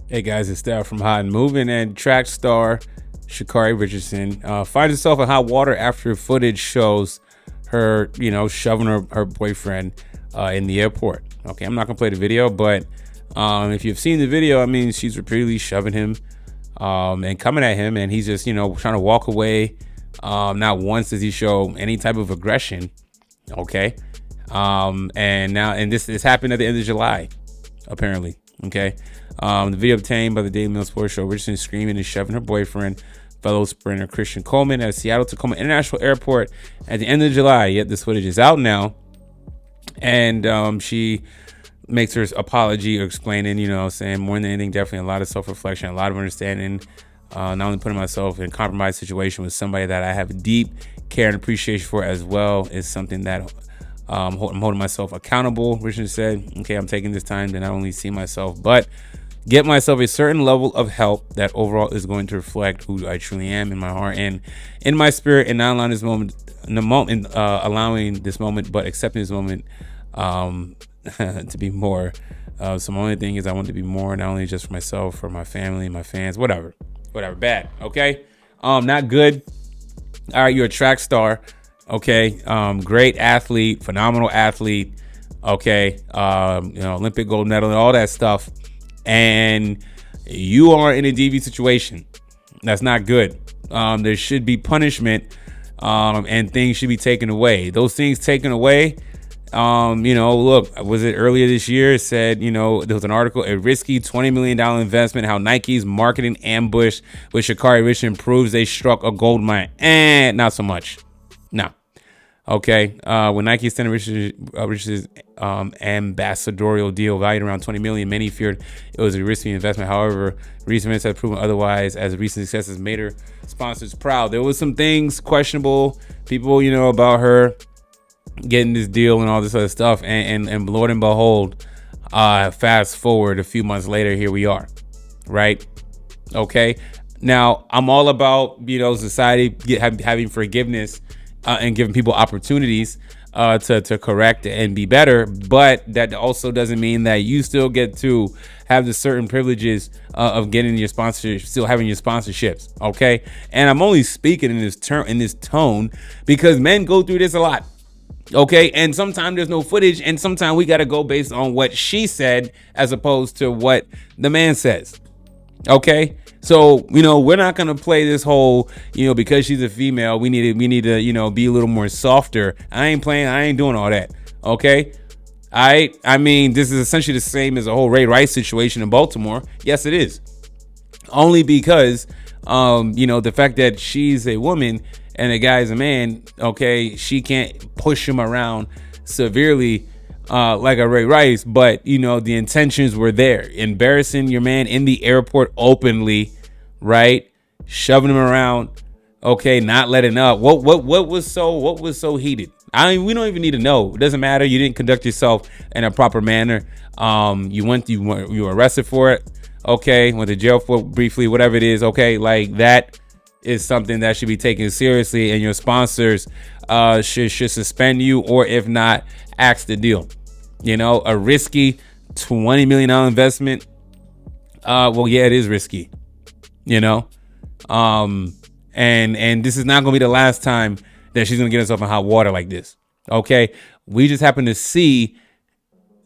Hey guys, it's Dad from Hot and Moving, and track star Sha'Carri Richardson finds herself in hot water after footage shows her, shoving her boyfriend in the airport. Okay, I'm not gonna play the video, but if you've seen the video, I mean, she's repeatedly shoving him and coming at him, and he's just, trying to walk away. Not once does he show any type of aggression. Okay, and this happened at the end of July, apparently. Okay. The video obtained by the Daily Mail Sports Show, Richardson screaming and shoving her boyfriend, fellow sprinter Christian Coleman, at Seattle Tacoma International Airport at the end of July. Yet this footage is out now, and she makes her apology or explaining, saying more than anything, definitely a lot of self-reflection, a lot of understanding, not only putting myself in a compromised situation with somebody that I have deep care and appreciation for, as well is something that I'm holding myself accountable. Richard said, okay, I'm taking this time to not only see myself, but get myself a certain level of help that overall is going to reflect who I truly am in my heart and in my spirit, and not allowing this moment, allowing this moment, but accepting this moment to be more. So my only thing is I want to be more, not only just for myself, for my family, my fans, whatever. Bad. Okay. Not good. All right. You're a track star. Okay. Great athlete, phenomenal athlete. Okay. Olympic gold medal and all that stuff. And you are in a DV situation. That's not good. There should be punishment, and things should be taken away. Those things taken away. Look, was it earlier this year? It said, there was an article, a risky $20 million investment, how Nike's marketing ambush with Sha'Carri Richardson proves they struck a gold mine. And not so much. No. Okay. When Nike extended Richardson's ambassadorial deal valued around $20 million, many feared it was a risky investment. However, recent events have proven otherwise, as recent successes made her sponsors proud. There was some things questionable, people, about her getting this deal and all this other stuff, and Lord and behold, fast forward a few months later, here we are, right? Okay. Now, I'm all about, society having forgiveness and giving people opportunities to correct and be better. But that also doesn't mean that you still get to have the certain privileges of getting your sponsorship, still having your sponsorships. Okay. And I'm only speaking in this tone because men go through this a lot. Okay. And sometimes there's no footage, and sometimes we got to go based on what she said as opposed to what the man says. Okay. So, we're not going to play this whole, because she's a female, we need to, be a little more softer. I ain't doing all that. Okay. I mean, this is essentially the same as the whole Ray Rice situation in Baltimore. Yes, it is. Only because, the fact that she's a woman and the guy's a man. Okay. She can't push him around severely like a Ray Rice, but the intentions were there. Embarrassing your man in the airport openly, right? Shoving him around, okay, not letting up. What was so heated? We don't even need to know. It doesn't matter. You didn't conduct yourself in a proper manner. You were arrested for it. Okay, went to jail for briefly, whatever it is. Okay, like that is something that should be taken seriously, and your sponsors should suspend you, or if not, axe the deal. A risky $20 million investment. Well, yeah, it is risky. And this is not gonna be the last time that she's gonna get herself in hot water like this. Okay, we just happen to see,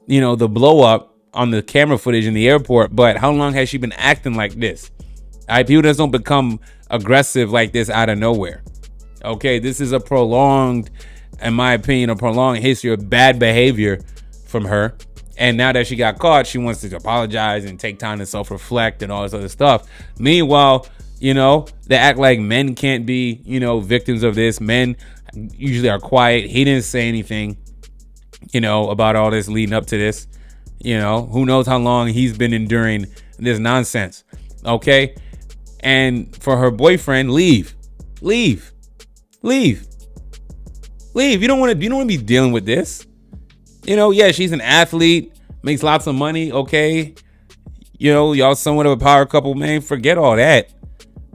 the blow up on the camera footage in the airport. But how long has she been acting like this? People just don't become aggressive like this out of nowhere. Okay, this is in my opinion, a prolonged history of bad behavior from her. And now that she got caught, she wants to apologize and take time to self-reflect and all this other stuff. Meanwhile, they act like men can't be, victims of this. Men usually are quiet. He didn't say anything, about all this leading up to this. Who knows how long he's been enduring this nonsense. Okay. And for her boyfriend, leave. You don't want to be dealing with this. Yeah, she's an athlete, makes lots of money. Okay. Y'all somewhat of a power couple, man. Forget all that.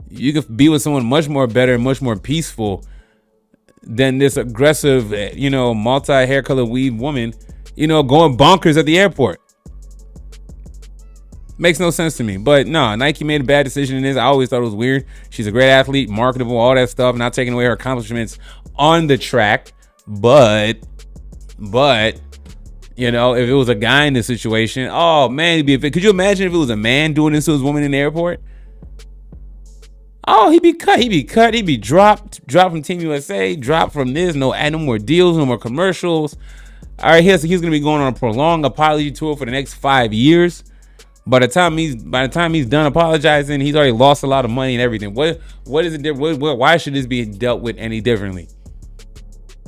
You could be with someone much more better and much more peaceful than this aggressive, multi hair color weave woman, going bonkers at the airport. Makes no sense to me. But no, Nike made a bad decision in this. I always thought it was weird. She's a great athlete, marketable, all that stuff, not taking away her accomplishments on the track. But you know, if it was a guy in this situation, oh man, could you imagine if it was a man doing this to his woman in the airport? Oh, he'd be cut. He'd be dropped from Team USA, dropped from this. No more deals, no more commercials. All right, he's going to be going on a prolonged apology tour for the next 5 years. By the time he's done apologizing, he's already lost a lot of money and everything. What is it? Why should this be dealt with any differently?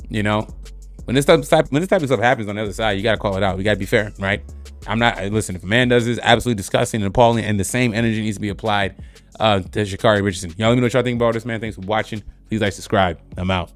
You know, when this type of stuff happens on the other side, you got to call it out. We got to be fair, right? Listen, if a man does this, absolutely disgusting and appalling, and the same energy needs to be applied to Sha'Carri Richardson. Y'all let me know what y'all think about this, man. Thanks for watching. Please like, subscribe. I'm out.